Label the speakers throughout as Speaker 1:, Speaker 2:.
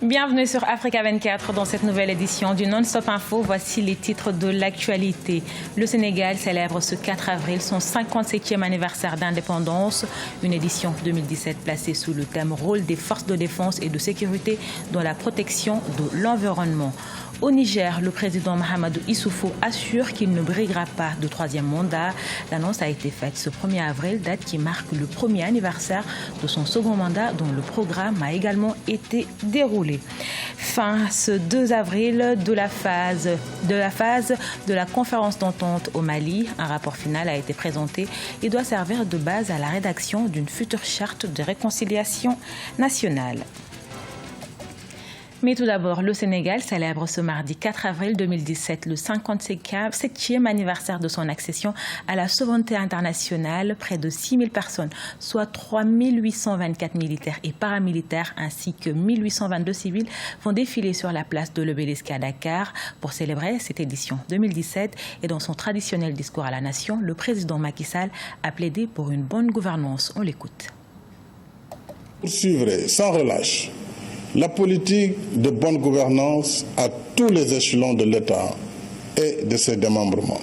Speaker 1: Bienvenue sur Africa 24 dans cette nouvelle édition du Non-Stop Info. Voici les titres de l'actualité. Le Sénégal célèbre ce 4 avril son 57e anniversaire d'indépendance. Une édition 2017 placée sous le thème « Rôle des forces de défense et de sécurité dans la protection de l'environnement ». Au Niger, le président Mahamadou Issoufou assure qu'il ne briguera pas de troisième mandat. L'annonce a été faite ce 1er avril, date qui marque le premier anniversaire de son second mandat dont le programme a également été déroulé. Fin ce 2 avril de la phase de la conférence d'entente au Mali. Un rapport final a été présenté et doit servir de base à la rédaction d'une future charte de réconciliation nationale. Mais tout d'abord, le Sénégal célèbre ce mardi 4 avril 2017 le 57e anniversaire de son accession à la souveraineté internationale. Près de 6 000 personnes, soit 3 824 militaires et paramilitaires ainsi que 1 822 civils vont défiler sur la place de l'Obélisque à Dakar pour célébrer cette édition 2017. Et dans son traditionnel discours à la nation, le président Macky Sall a plaidé pour une bonne gouvernance. On l'écoute.
Speaker 2: Poursuivre sans relâche la politique de bonne gouvernance à tous les échelons de l'État et de ses démembrements.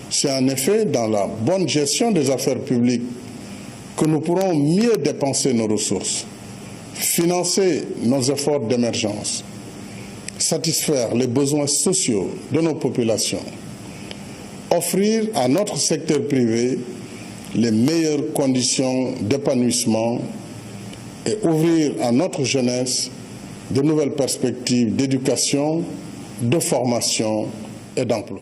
Speaker 2: C'est en effet dans la bonne gestion des affaires publiques que nous pourrons mieux dépenser nos ressources, financer nos efforts d'émergence, satisfaire les besoins sociaux de nos populations, offrir à notre secteur privé les meilleures conditions d'épanouissement et ouvrir à notre jeunesse de nouvelles perspectives d'éducation, de formation et d'emploi.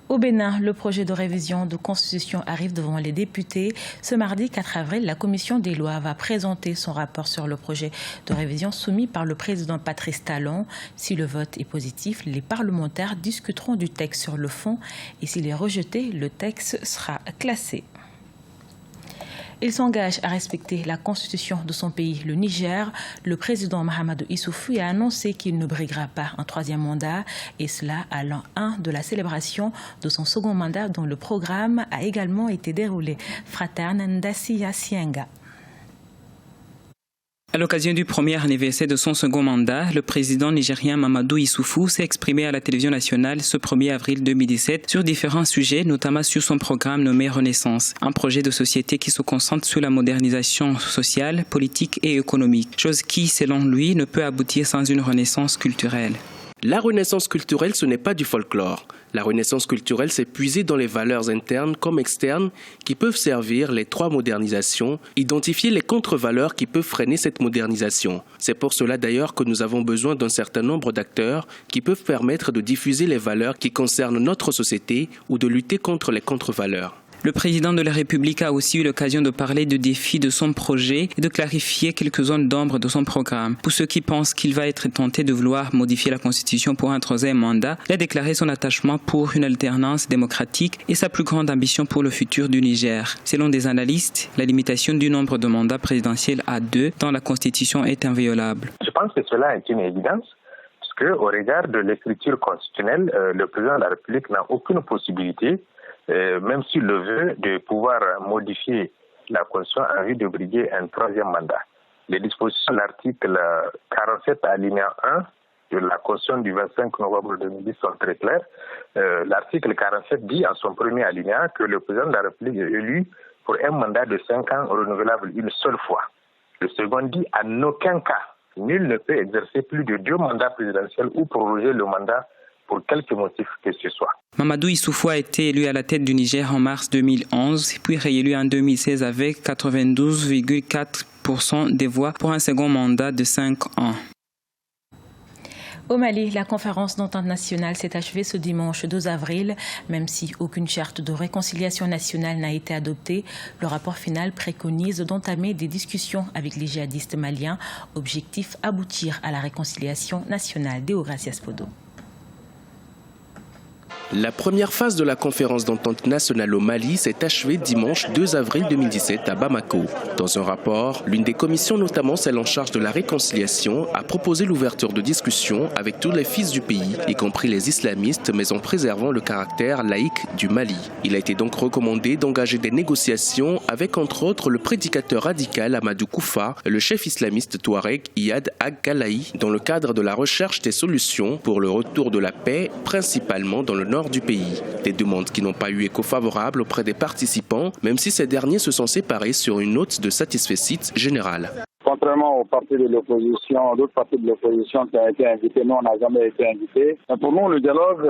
Speaker 1: Au Bénin, le projet de révision de constitution arrive devant les députés. Ce mardi 4 avril, la commission des lois va présenter son rapport sur le projet de révision soumis par le président Patrice Talon. Si le vote est positif, les parlementaires discuteront du texte sur le fond et s'il est rejeté, le texte sera classé. Il s'engage à respecter la constitution de son pays, le Niger. Le président Mahamadou Issoufou a annoncé qu'il ne briguera pas un troisième mandat, et cela à l'an 1 de la célébration de son second mandat dont le programme a également été déroulé. Fraterne Ndassi Sienga.
Speaker 3: À l'occasion du premier anniversaire de son second mandat, le président nigérien Mahamadou Issoufou s'est exprimé à la télévision nationale ce 1er avril 2017 sur différents sujets, notamment sur son programme nommé Renaissance, un projet de société qui se concentre sur la modernisation sociale, politique et économique, chose qui, selon lui, ne peut aboutir sans une renaissance culturelle.
Speaker 4: La renaissance culturelle, ce n'est pas du folklore. La renaissance culturelle, c'est puiser dans les valeurs internes comme externes qui peuvent servir les trois modernisations, identifier les contre-valeurs qui peuvent freiner cette modernisation. C'est pour cela d'ailleurs que nous avons besoin d'un certain nombre d'acteurs qui peuvent permettre de diffuser les valeurs qui concernent notre société ou de lutter contre les contre-valeurs.
Speaker 3: Le président de la République a aussi eu l'occasion de parler de défis de son projet et de clarifier quelques zones d'ombre de son programme. Pour ceux qui pensent qu'il va être tenté de vouloir modifier la Constitution pour un troisième mandat, il a déclaré son attachement pour une alternance démocratique et sa plus grande ambition pour le futur du Niger. Selon des analystes, la limitation du nombre de mandats présidentiels à 2 dans la Constitution est inviolable.
Speaker 5: Je pense que cela est une évidence. Parce qu'au regard de l'écriture constitutionnelle, le président de la République n'a aucune possibilité, même s'il le veut, de pouvoir modifier la Constitution en vue de briguer un troisième mandat. Les dispositions de l'article 47 alinéa 1 de la Constitution du 25 novembre 2010 sont très claires. L'article 47 dit en son premier alinéa que le président de la République est élu pour un mandat de 5 ans renouvelable une seule fois. Le second dit en aucun cas, nul ne peut exercer plus de 2 mandats présidentiels ou proroger le mandat pour quelque motif que ce soit.
Speaker 3: Mahamadou Issoufou a été élu à la tête du Niger en mars 2011, puis réélu en 2016 avec 92,4% des voix pour un second mandat de 5 ans.
Speaker 1: Au Mali, la conférence d'entente nationale s'est achevée ce dimanche 2 avril. Même si aucune charte de réconciliation nationale n'a été adoptée, le rapport final préconise d'entamer des discussions avec les djihadistes maliens. Objectif, aboutir à la réconciliation nationale. Deo Gracias Podo.
Speaker 4: La première phase de la conférence d'entente nationale au Mali s'est achevée dimanche 2 avril 2017 à Bamako. Dans un rapport, l'une des commissions, notamment celle en charge de la réconciliation, a proposé l'ouverture de discussions avec tous les fils du pays, y compris les islamistes, mais en préservant le caractère laïque du Mali. Il a été donc recommandé d'engager des négociations avec entre autres le prédicateur radical Amadou Koufa et le chef islamiste touareg Iyad Ag-Galaï dans le cadre de la recherche des solutions pour le retour de la paix, principalement dans le nord du pays. Des demandes qui n'ont pas eu écho favorable auprès des participants, même si ces derniers se sont séparés sur une note de satisfecit générale.
Speaker 6: Contrairement aux partis de l'opposition, d'autres partis de l'opposition qui ont été invités, nous on n'a jamais été invités. Mais pour nous, le dialogue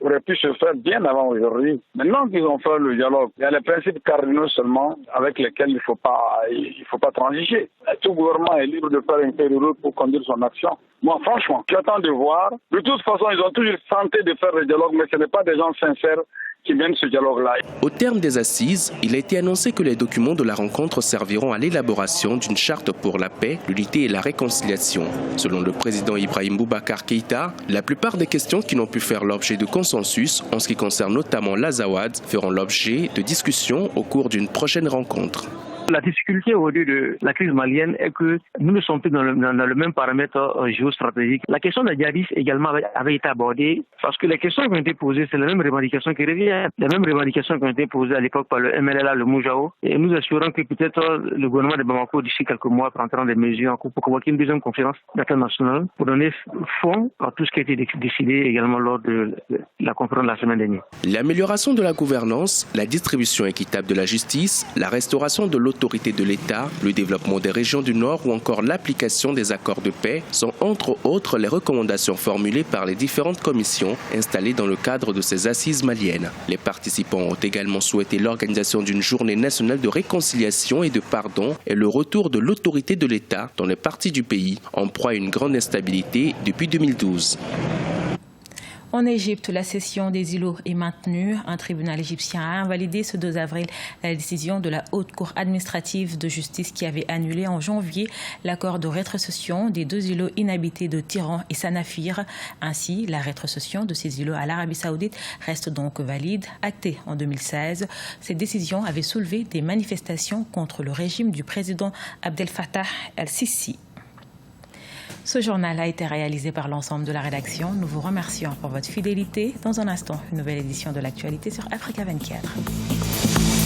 Speaker 6: aurait pu se faire bien avant aujourd'hui. Maintenant qu'ils ont fait le dialogue, il y a les principes cardinaux seulement avec lesquels il ne faut pas transiger. Tout gouvernement est libre de faire une feuille de route pour conduire son action. Moi, franchement, j'attends de voir. De toute façon, ils ont toujours tenté de faire le dialogue, mais ce n'est pas des gens sincères qui mènent ce dialogue-là.
Speaker 4: Au terme des assises, il a été annoncé que les documents de la rencontre serviront à l'élaboration d'une charte pour la paix, l'unité et la réconciliation. Selon le président Ibrahim Boubacar Keïta, la plupart des questions qui n'ont pu faire l'objet de consensus, en ce qui concerne notamment l'Azawad, feront l'objet de discussions au cours d'une prochaine rencontre.
Speaker 7: La difficulté aujourd'hui de la crise malienne est que nous ne sommes plus dans le même paramètre géostratégique. La question de djihadistes également avait été abordée parce que les questions qui ont été posées, c'est la même revendication qui revient. Les mêmes revendications qui ont été posées à l'époque par le MLLA, le Moujao. Et nous assurons que peut-être le gouvernement de Bamako, d'ici quelques mois, prendra des mesures en cours pour convoquer une deuxième conférence internationale pour donner fond à tout ce qui a été décidé également lors de la conférence de la semaine dernière.
Speaker 4: L'amélioration de la gouvernance, la distribution équitable de la justice, la restauration de l'autorité de l'État, le développement des régions du Nord ou encore l'application des accords de paix sont entre autres les recommandations formulées par les différentes commissions installées dans le cadre de ces assises maliennes. Les participants ont également souhaité l'organisation d'une journée nationale de réconciliation et de pardon et le retour de l'autorité de l'État dans les parties du pays en proie à une grande instabilité depuis 2012.
Speaker 1: En Égypte, la cession des îlots est maintenue. Un tribunal égyptien a invalidé ce 2 avril la décision de la Haute Cour administrative de justice qui avait annulé en janvier l'accord de rétrocession des 2 îlots inhabités de Tiran et Sanafir. Ainsi, la rétrocession de ces îlots à l'Arabie Saoudite reste donc valide. Actée en 2016, cette décision avait soulevé des manifestations contre le régime du président Abdel Fattah el-Sisi. Ce journal a été réalisé par l'ensemble de la rédaction. Nous vous remercions pour votre fidélité. Dans un instant, une nouvelle édition de l'actualité sur Africa 24.